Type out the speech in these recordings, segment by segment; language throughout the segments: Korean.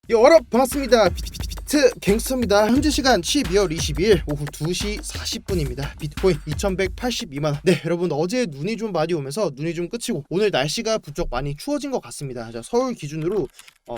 여러분 반갑습니다. 비트 갱스터입니다. 현재 시간 12월 22일 오후 2시 40분입니다. 비트코인 2182만원. 네, 여러분 어제 눈이 좀 많이 오면서 눈이 좀 그치고 오늘 날씨가 부쩍 많이 추워진 것 같습니다. 자, 서울 기준으로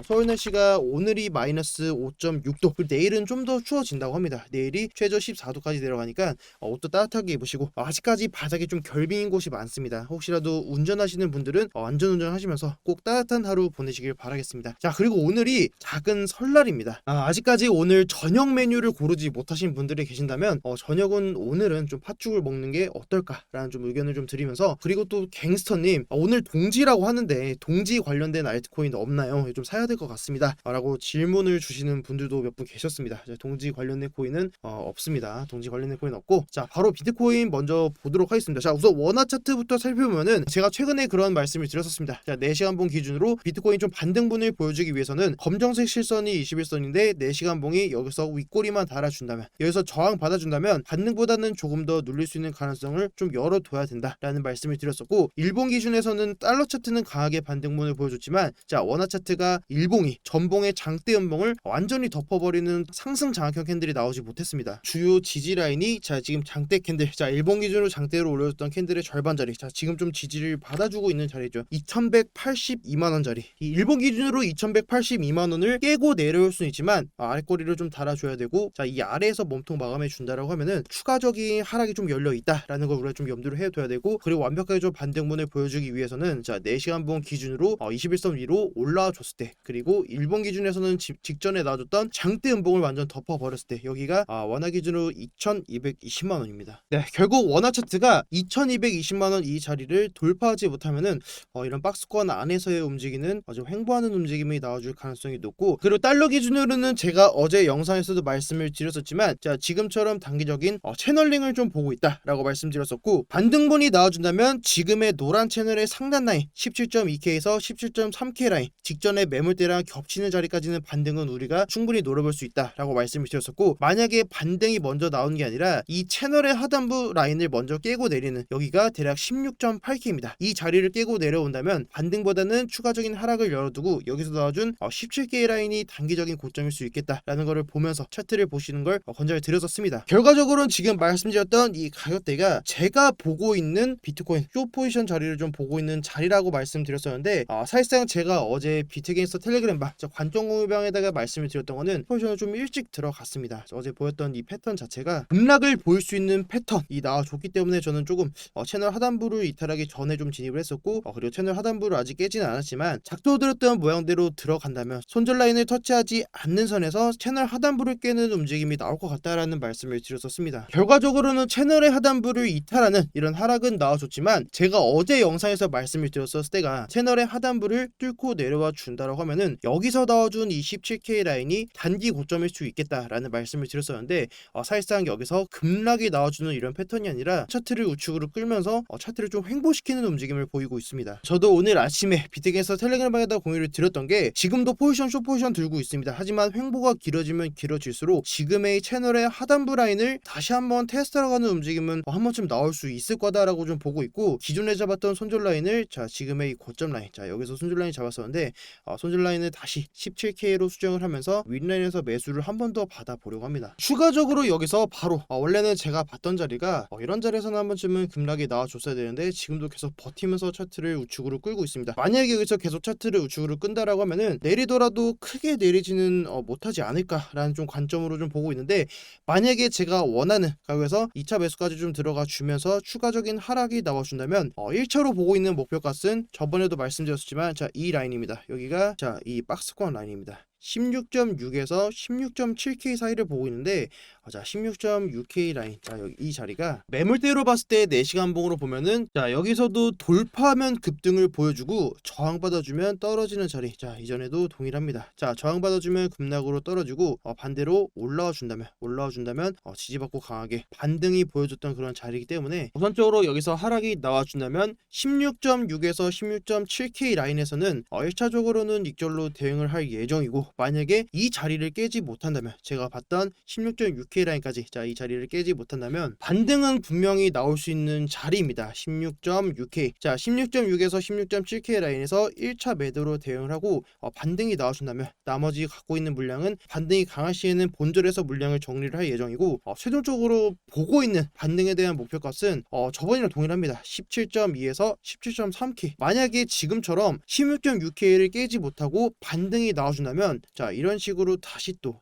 서울 날씨가 오늘이 마이너스 5.6도, 그리고 내일은 좀 더 추워진다고 합니다. 내일이 최저 14도까지 내려가니까 옷도 따뜻하게 입으시고, 아직까지 바닥이 좀 결빙인 곳이 많습니다. 혹시라도 운전하시는 분들은 안전운전 하시면서 꼭 따뜻한 하루 보내시길 바라겠습니다. 자, 그리고 오늘이 작은 설날입니다. 아직까지 오늘 저녁 메뉴를 고르지 못하신 분들이 계신다면 저녁은 오늘은 좀 팥죽을 먹는 게 어떨까라는 좀 의견을 좀 드리면서, 그리고 또 갱스터님 오늘 동지라고 하는데 동지 관련된 알트코인 없나요? 좀 사야 될 것 같습니다 라고 질문을 주시는 분들도 몇 분 계셨습니다. 동지 관련된 코인은 없습니다. 동지 관련된 코인 없고, 자, 바로 비트코인 먼저 보도록 하겠습니다. 자, 우선 원화 차트부터 살펴보면은 제가 최근에 그런 말씀을 드렸었습니다. 자, 4시간봉 기준으로 비트코인 좀 반등분을 보여주기 위해서는 검정색 실선이 21선인데 4시간봉이 여기서 윗꼬리만 달아준다면, 여기서 저항 받아준다면 반등보다는 조금 더 눌릴 수 있는 가능성을 좀 열어둬야 된다라는 말씀을 드렸었고, 일본 기준에서는 달러 차트는 강하게 반등분을 보여줬지만, 자, 원화 차트가 일봉이 전봉의 장대 연봉을 완전히 덮어버리는 상승 장악형 캔들이 나오지 못했습니다. 주요 지지 라인이 자, 지금 장대 캔들, 자, 일본 기준으로 장대로 올려줬던 캔들의 절반 자리, 자, 지금 좀 지지를 받아주고 있는 자리죠. 2182만원 자리, 이 일본 기준으로 2182만원을 깨고 내려올 수는 있지만 아랫꼬리를 좀 달아줘야 되고, 자, 이 아래에서 몸통 마감해 준다라고 하면은 추가적인 하락이 좀 열려 있다라는 걸 우리가 좀 염두를 해둬야 되고, 그리고 완벽하게 좀 반등분을 보여주기 위해서는 자, 4시간봉 기준으로 21선 위로 올라와 줬을 때, 그리고 일본 기준에서는 직전에 나와줬던 장대 연봉을 완전 덮어버렸을 때, 여기가 원화 기준으로 2220만원입니다. 네, 결국 원화 차트가 2220만원 이 자리를 돌파하지 못하면은 이런 박스권 안에서의 움직이는 좀 횡보하는 움직임이 나와줄 가능성이 높고, 그리고 달러 기준으로는 제가 어제 영상에서도 말씀을 드렸었지만, 자, 지금처럼 단기적인 채널링을 좀 보고 있다라고 말씀드렸었고, 반등분이 나와준다면 지금의 노란 채널의 상단 라인 17.2K에서 17.3K 라인 직전에 매물대랑 겹치는 자리까지는 반등은 우리가 충분히 노려볼 수 있다라고 말씀을 드렸었고, 만약에 반등이 먼저 나오는 게 아니라 이 채널의 하단부 라인을 먼저 깨고 내리는, 여기가 대략 16.8K입니다. 이 자리를 깨고 내려온다면 반등보다는 추가적인 하락을 열어두고 여기서 나와준 17K 라인이 단기적인 고점일 수 있겠다라는 것을 보면서 차트를 보시는 걸 권장을 드렸었습니다. 결과적으로는 지금 말씀드렸던 이 가격대가 제가 보고 있는 비트코인 쇼 포지션 자리를 좀 보고 있는 자리라고 말씀드렸었는데, 사실상 제가 어제 비트갱스터 텔레그램방 관점 공유방에다가 말씀을 드렸던 거는 포지션을 좀 일찍 들어갔습니다. 어제 보였던 이 패턴 자체가 급락을 보일 수 있는 패턴이 나와줬기 때문에 저는 조금 채널 하단부를 이탈하기 전에 좀 진입을 했었고, 그리고 채널 하단부를 아직 깨지는 않았지만 작동드렸던 모양대로 들어간다면 손절 라인을 터치하지 않는 선에서 채널 하단부를 깨는 움직임이 나올 것 같다라는 말씀을 드렸었습니다. 결과적으로는 채널의 하단부를 이탈하는 이런 하락은 나와줬지만, 제가 어제 영상에서 말씀을 드렸었을 때가 채널의 하단부를 뚫고 내려와 준다라고 하면은 여기서 나와준 이 17K 라인이 단기 고점일 수 있겠다라는 말씀을 드렸었는데, 사실상 여기서 급락이 나와주는 이런 패턴이 아니라 차트를 우측으로 끌면서 차트를 좀 횡보시키는 움직임을 보이고 있습니다. 저도 오늘 아침에 비트갱에서 텔레그램방에다 공유를 드렸던 게, 지금도 포지션 쇼 포지션 들고 있습니다. 하지만 횡보가 길어지면 길어질수록 지금의 채널의 하단부 라인을 다시 한번 테스트하러 가는 움직임은 한 번쯤 나올 수 있을 거다라고 좀 보고 있고, 기존에 잡았던 손절 라인을, 자, 지금의 이 고점 라인, 자, 여기서 손절 라인 잡았었는데 손절 라인을 다시 17K로 수정을 하면서 윗라인에서 매수를 한 번 더 받아보려고 합니다. 추가적으로 여기서 바로 원래는 제가 봤던 자리가 이런 자리에서는 한 번쯤은 급락이 나와줬어야 되는데, 지금도 계속 버티면서 차트를 우측으로 끌고 있습니다. 만약에 여기서 계속 차트를 우측으로 끈다라고 하면은 내리더라도 크게 내리지는 못하지 않을까라는 좀 관점으로 좀 보고 있는데, 만약에 제가 원하는 가격에서 2차 매수까지 좀 들어가 주면서 추가적인 하락이 나와준다면 1차로 보고 있는 목표값은 저번에도 말씀드렸지만, 자, 이 라인입니다. 여기가 자, 이 박스권 라인입니다. 16.6에서 16.7K 사이를 보고 있는데, 자, 16.6K 라인, 자, 여기 이 자리가 매물대로 봤을 때 4시간봉으로 보면은, 자, 여기서도 돌파하면 급등을 보여주고 저항받아주면 떨어지는 자리, 자, 이전에도 동일합니다. 자, 저항받아주면 급락으로 떨어지고 반대로 올라와 준다면 지지받고 강하게 반등이 보여줬던 그런 자리이기 때문에, 우선적으로 여기서 하락이 나와준다면 16.6에서 16.7K 라인에서는 1차적으로는 익절로 대응을 할 예정이고, 만약에 이 자리를 깨지 못한다면, 제가 봤던 16.6K 라인까지 이 자리를 깨지 못한다면 반등은 분명히 나올 수 있는 자리입니다. 16.6K 16.6에서 16.7K 라인에서 1차 매도로 대응을 하고 반등이 나와준다면 나머지 갖고 있는 물량은 반등이 강할 시에는 본절에서 물량을 정리를 할 예정이고, 최종적으로 보고 있는 반등에 대한 목표값은 저번이랑 동일합니다. 17.2에서 17.3K. 만약에 지금처럼 16.6K를 깨지 못하고 반등이 나와준다면 이런 식으로 다시 또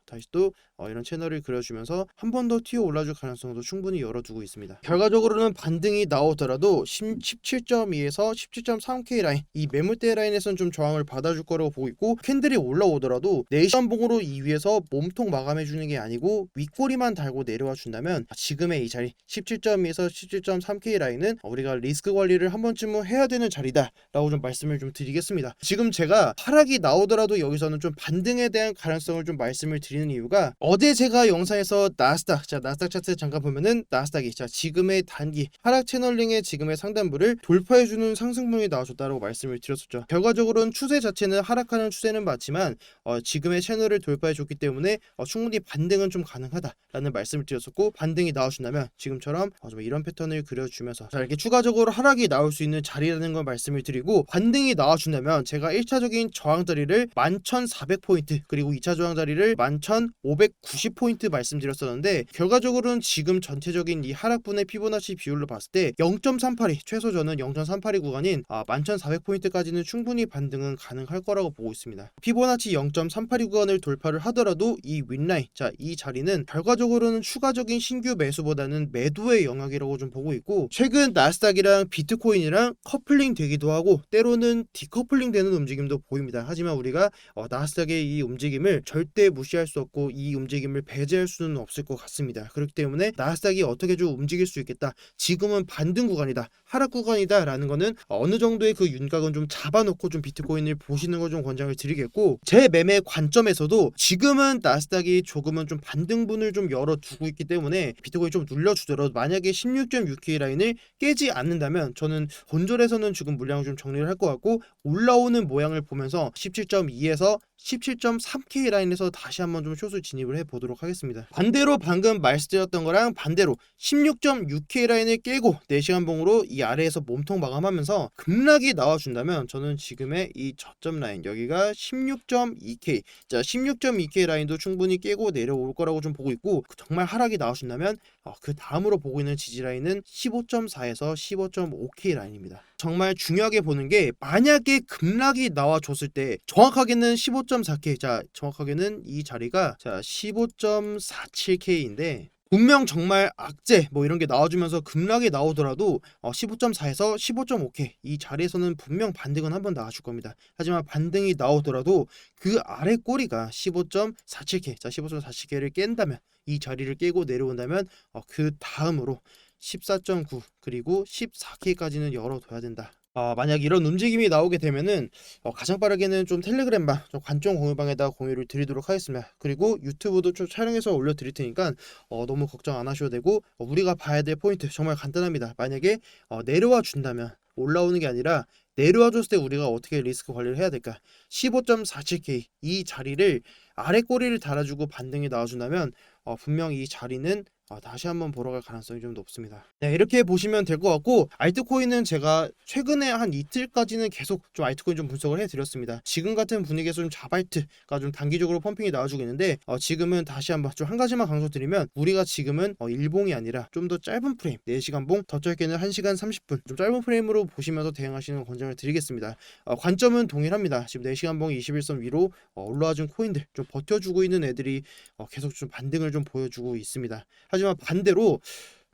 이런 채널을 그려주면서 한 번 더 튀어 올라줄 가능성도 충분히 열어두고 있습니다. 결과적으로는 반등이 나오더라도 17.2에서 17.3K 라인, 이 매물대 라인에서는 좀 저항을 받아줄 거라고 보고 있고, 캔들이 올라오더라도 4시간 봉으로 이 위에서 몸통 마감해주는 게 아니고 윗꼬리만 달고 내려와 준다면 지금의 이 자리 17.2에서 17.3K 라인은 우리가 리스크 관리를 한 번쯤은 해야 되는 자리다 라고 좀 말씀을 좀 드리겠습니다. 지금 제가 하락이 나오더라도 여기서는 좀 반등에 대한 가능성을 좀 말씀을 드리는 이유가, 어제 제가 영상에서 나스닥 차트 잠깐 보면은 나스닥이 지금의 단기 하락 채널링의 지금의 상단부를 돌파해주는 상승분이 나와줬다라고 말씀을 드렸었죠. 결과적으로는 추세 자체는 하락하는 추세는 맞지만 지금의 채널을 돌파해줬기 때문에 충분히 반등은 좀 가능하다라는 말씀을 드렸었고, 반등이 나와준다면 지금처럼 좀 이런 패턴을 그려주면서 이렇게 추가적으로 하락이 나올 수 있는 자리라는 걸 말씀을 드리고, 반등이 나와준다면 제가 1차적인 저항 자리를 11,400포인트 그리고 2차 저항 자리를 11,590포인트 말씀드렸었는데, 결과적으로는 지금 전체적인 이 하락분의 피보나치 비율로 봤을 때 0.382, 최소 저는 0.382 구간인 11,400포인트까지는 충분히 반등은 가능할 거라고 보고 있습니다. 피보나치 0.382 구간을 돌파를 하더라도 이 윗라인, 이 자리는 결과적으로는 추가적인 신규 매수보다는 매도의 영역이라고 좀 보고 있고, 최근 나스닥이랑 비트코인이랑 커플링 되기도 하고 때로는 디커플링 되는 움직임도 보입니다. 하지만 우리가 나스닥의 이 움직임을 절대 무시할 수 없고 이 움직임을 배제할 수는 없을 것 같습니다. 그렇기 때문에 나스닥이 어떻게 좀 움직일 수 있겠다, 지금은 반등 구간이다, 하락 구간이다 라는 거는 어느 정도의 그 윤곽은 좀 잡아놓고 좀 비트코인을 보시는 걸 좀 권장을 드리겠고, 제 매매 관점에서도 지금은 나스닥이 조금은 좀 반등분을 좀 열어두고 있기 때문에 비트코인 좀 눌려주더라도 만약에 16.6K 라인을 깨지 않는다면 저는 본절에서는 지금 물량을 좀 정리를 할 것 같고, 올라오는 모양을 보면서 17.2에서 17.3K 라인에서 다시 한번 좀 숏을 진입을 해보도록 하겠습니다. 반대로 방금 말씀드렸던 거랑 반대로 16.6K 라인을 깨고 4시간 봉으로 이 아래에서 몸통 마감하면서 급락이 나와준다면 저는 지금의 이 저점 라인, 여기가 16.2K 16.2K 라인도 충분히 깨고 내려올 거라고 좀 보고 있고, 정말 하락이 나와준다면 그 다음으로 보고 있는 지지 라인은 15.4에서 15.5K 라인입니다. 정말 중요하게 보는 게, 만약에 급락이 나와줬을 때 정확하게는 15.4K, 정확하게는 이 자리가 15.47K인데 분명 정말 악재 이런 게 나와주면서 급락이 나오더라도 15.4에서 15.5K 이 자리에서는 분명 반등은 한번 나와줄 겁니다. 하지만 반등이 나오더라도 그 아래 꼬리가 15.47K 15.47K를 깬다면, 이 자리를 깨고 내려온다면 그 다음으로 14.9 그리고 14K까지는 열어둬야 된다. 만약 이런 움직임이 나오게 되면은 가장 빠르게는 좀 텔레그램방, 좀 관종 공유방에다가 공유를 드리도록 하겠습니다. 그리고 유튜브도 좀 촬영해서 올려드릴 테니까 너무 걱정 안 하셔도 되고, 우리가 봐야 될 포인트 정말 간단합니다. 만약에 내려와 준다면, 올라오는 게 아니라 내려와 줬을 때 우리가 어떻게 리스크 관리를 해야 될까, 15.47K 이 자리를 아래 꼬리를 달아주고 반등이 나와준다면 분명 이 자리는 다시 한번 보러 갈 가능성이 좀 높습니다. 네, 이렇게 보시면 될 것 같고, 알트코인은 제가 최근에 한 이틀까지는 계속 좀 알트코인 좀 분석을 해드렸습니다. 지금 같은 분위기에서 좀 자발트가 좀 단기적으로 펌핑이 나와주고 있는데, 지금은 다시 한번 좀 한 가지만 강조드리면, 우리가 지금은 일봉이 아니라 좀 더 짧은 프레임, 4시간 봉, 더 짧게는 1시간 30분 좀 짧은 프레임으로 보시면서 대응하시는 권장을 드리겠습니다. 관점은 동일합니다. 지금 4시간 봉 21선 위로 올라와준 코인들, 좀 버텨주고 있는 애들이 계속 좀 반등을 좀 보여주고 있습니다. 하지만 반대로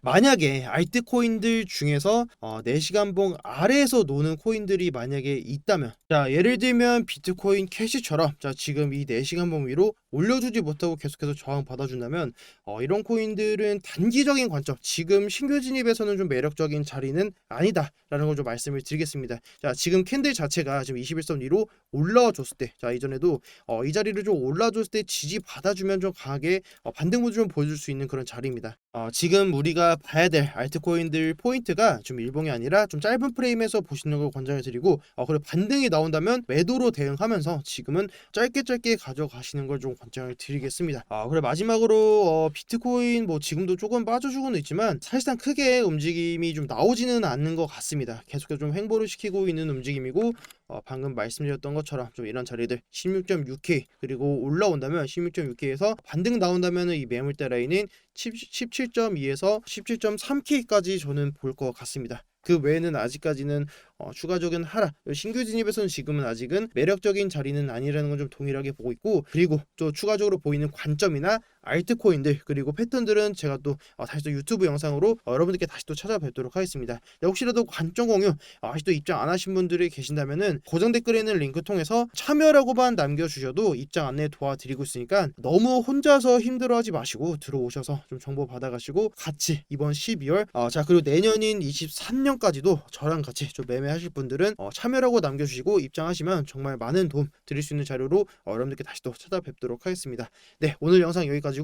만약에 알트코인들 중에서 4시간 봉 아래에서 노는 코인들이 만약에 있다면, 예를 들면 비트코인 캐시처럼 지금 이 4시간 봉 위로 올려주지 못하고 계속해서 저항 받아준다면 이런 코인들은 단기적인 관점, 지금 신규 진입에서는 좀 매력적인 자리는 아니다라는 걸 좀 말씀을 드리겠습니다. 자, 지금 캔들 자체가 지금 21선 위로 올라와줬을 때, 자 이전에도 이 자리를 좀 올라줬을 때 지지 받아주면 좀 강하게 반등 모드 좀 보여줄 수 있는 그런 자리입니다. 지금 우리가 봐야 될 알트코인들 포인트가 좀 일봉이 아니라 좀 짧은 프레임에서 보시는 걸 권장을 드리고, 그리고 반등이 나온다면 매도로 대응하면서 지금은 짧게 가져가시는 걸 좀 권장을 드리겠습니다. 그리고 마지막으로 비트코인 뭐 지금도 조금 빠져주고는 있지만 사실상 크게 움직임이 좀 나오지는 않는 것 같습니다. 계속해서 좀 횡보를 시키고 있는 움직임이고, 방금 말씀드렸던 것처럼 좀 이런 자리들 16.6K 그리고 올라온다면 16.6K에서 반등 나온다면 이 매물대 라인인 17.2에서 17.3K까지 저는 볼 것 같습니다. 그 외에는 아직까지는 추가적인 하락, 신규 진입에서는 지금은 아직은 매력적인 자리는 아니라는 건 좀 동일하게 보고 있고, 그리고 또 추가적으로 보이는 관점이나 알트코인들 그리고 패턴들은 제가 또 다시 또 유튜브 영상으로 여러분들께 다시 또 찾아뵙도록 하겠습니다. 혹시라도 관점 공유 아직도 입장 안 하신 분들이 계신다면은 고정 댓글에 있는 링크 통해서 참여라고만 남겨주셔도 입장 안내 도와드리고 있으니까 너무 혼자서 힘들어하지 마시고 들어오셔서 좀 정보 받아가시고 같이 이번 12월 자 그리고 내년인 23년까지도 저랑 같이 좀 매매하실 분들은 참여라고 남겨주시고 입장하시면 정말 많은 도움 드릴 수 있는 자료로 여러분들께 다시 또 찾아뵙도록 하겠습니다. 네, 오늘 영상 여기까지고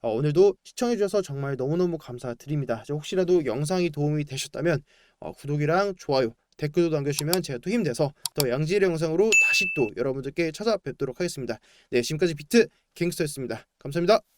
오늘도 시청해주셔서 정말 너무너무 감사드립니다. 혹시라도 영상이 도움이 되셨다면 구독이랑 좋아요, 댓글도 남겨주시면 제가 또 힘내서 더 양질의 영상으로 다시 또 여러분들께 찾아뵙도록 하겠습니다. 네, 지금까지 비트 갱스터였습니다. 감사합니다.